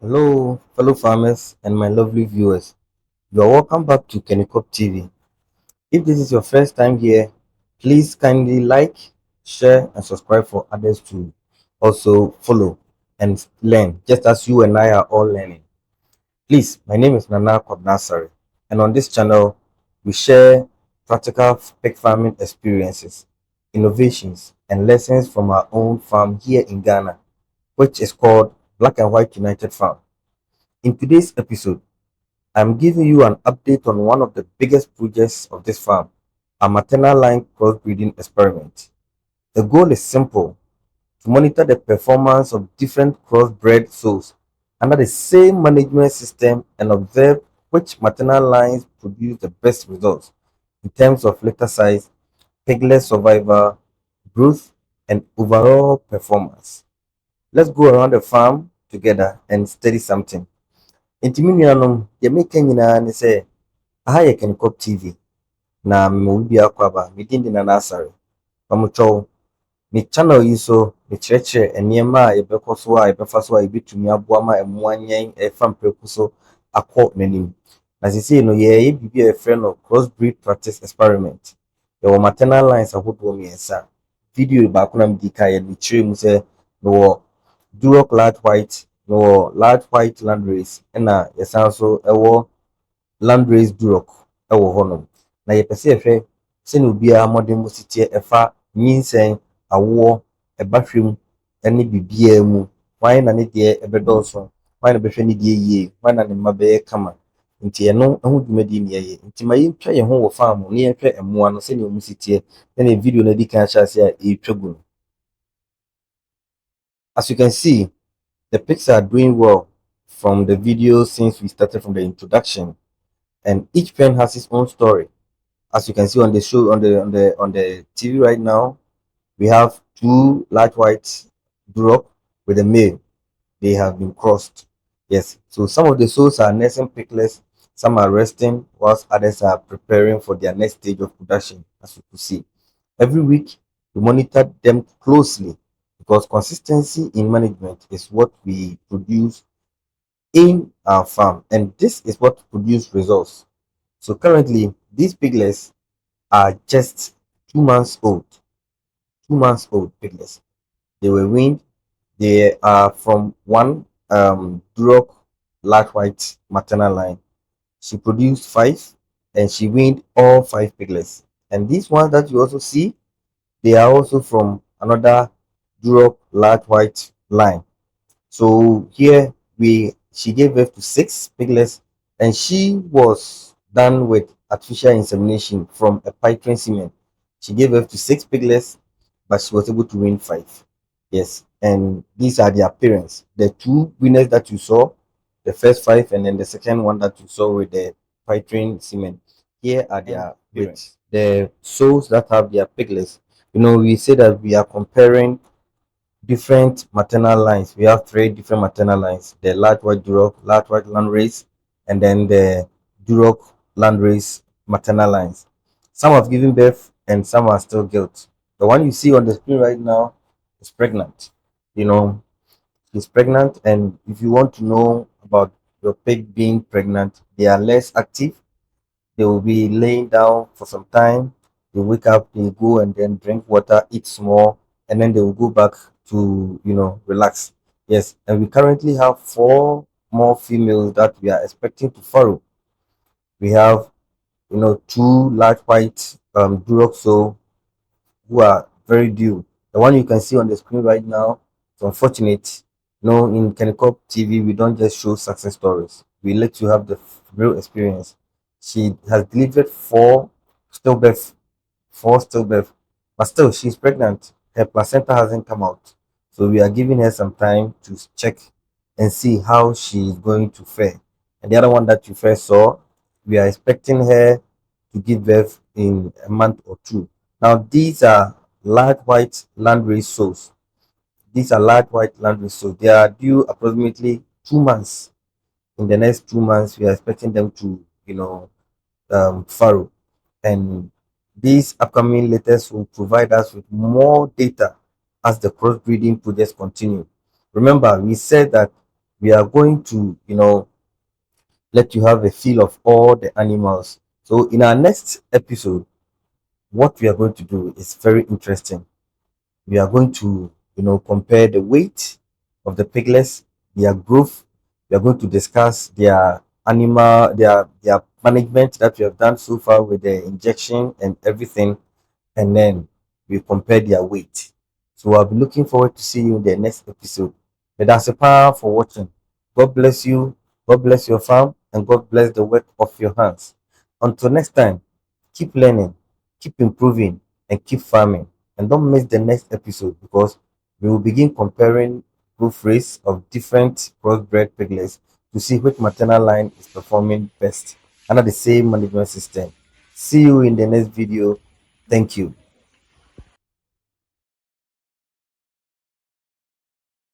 Hello, fellow farmers and my lovely viewers. You are welcome back to KenyKob TV. If this is your first time here, please kindly like, share, and subscribe for others to also follow and learn, just as you and I are all learning. Please, my name is Nana Kwabnasari, and on this channel, we share practical pig farming experiences, innovations, and lessons from our own farm here in Ghana, which is called Black and White United Farm. In today's episode, I'm giving you an update on one of the biggest projects of this farm, a maternal line crossbreeding experiment. The goal is simple: to monitor the performance of different crossbred sows under the same management system and observe which maternal lines produce the best results in terms of litter size, piglet survival, growth, and overall performance. Let's go around the farm together and study something. Nti me nuanom, deɛ meka nyinaa ne sɛ, aha yɛ KenyKob TV na mema obi akɔ aba. Me din de Nana Asare. Pamokyɛw, me channel yi so mekyerɛkyerɛ nneɛma a yɛbɛkɔ so a yɛbɛfa so a yɛbɛtumi aboa ma mmoa nyɛn ɛfa mprɛko so akɔ n'anim. Na seesei no yɛyɛ biribi a yɛfrɛ no crossbreed practice experiment. Yɛwɔ maternal lines ahodoɔ mmiɛnsa. Video baako na medi kan yɛ mekyerɛ mu sɛ mewɔ Duroc large white, mewɔ large white landrace, ɛna yɛsan so ɛwɔ landrace Duroc ɛwɔ hɔnom. Na yɛpɛ sɛ yɛhwɛ sɛnea obiara mmɔden mu si teɛ ɛfa nyinsɛn, awoɔ, ɛbahwɛm ɛne biribiara mu. Hwan na ne deɛ ɛbɛdɔɔso? Hwan na bɛhwɛ ne deɛ yie? Hwan na ne mma bɛyɛ kama? Nti ɛno ho dwumadie na yɛyɛ. Nti ma yɛntwa yɛn ho wɔ farm na yɛnhwɛ mmoa no sɛnea wɔn si teɛ, sɛnea video no adi kan hyɛ ase a ɛretwa gu no. As you can see, the pigs are doing well from the video since we started from the introduction, and each pen has its own story. As you can see on the show on the TV right now, we have two large white Duroc with a male. They have been crossed. Yes, so some of the sows are nursing piglets, some are resting, whilst others are preparing for their next stage of production. As you can see, every week we monitor them closely because consistency in management is what we produce in our farm, and this is what produce results. So currently these piglets are just 2 months old. 2 months old piglets. They were weaned. They are from one Duroc large white maternal line. She produced five and she weaned all five piglets. And these ones that you also see, they are also from another Duroc large white line. So here she gave birth to six piglets, and she was done with artificial insemination from a python semen. She gave birth to six piglets, but she was able to win five. Yes, and these are their parents. The two winners that you saw, the first five, and then the second one that you saw with the python semen. Here are their parents. The sows that have their piglets. We say that we are comparing different maternal lines. We have three different maternal lines: the large white Duroc, large white landrace, and then the Duroc landrace maternal lines. Some have given birth and some are still gilt. The one you see on the screen right now is pregnant. You know, she's pregnant, and if you want to know about your pig being pregnant, they are less active. They will be laying down for some time. They wake up, they go and then drink water, eat small, and then they will go back to relax. Yes, and we currently have four more females that we are expecting to farrow. We have two large white Duroc sow who are very due. The one you can see on the screen right now is unfortunate. In KenyKob TV, we don't just show success stories. We let you have the real experience. She has delivered stillbirth, four stillbirth, but still she's pregnant. Her placenta hasn't come out, so we are giving her some time to check and see how she is going to fare. And the other one that you first saw, we are expecting her to give birth in a month or two. Now these are large white landrace sows. These are large white landrace sows. They are due approximately 2 months. In the next 2 months, we are expecting them to, farrow. And these upcoming letters will provide us with more data as the crossbreeding projects continue. Remember, we said that We are going to, let you have a feel of all the animals. So in our next episode, what we are going to do is very interesting. We are going to, compare the weight of the piglets, their growth. We are going to discuss their their management that we have done so far with the injection and everything, and then we compare their weight. So I'll be looking forward to seeing you in the next episode. But that's a power for watching. God bless you, God bless your farm, and God bless the work of your hands. Until next time, keep learning, keep improving, and keep farming. And don't miss the next episode because we will begin comparing growth rates of different crossbred piglets to see which maternal line is performing best under the same management system. See you in the next video. Thank you.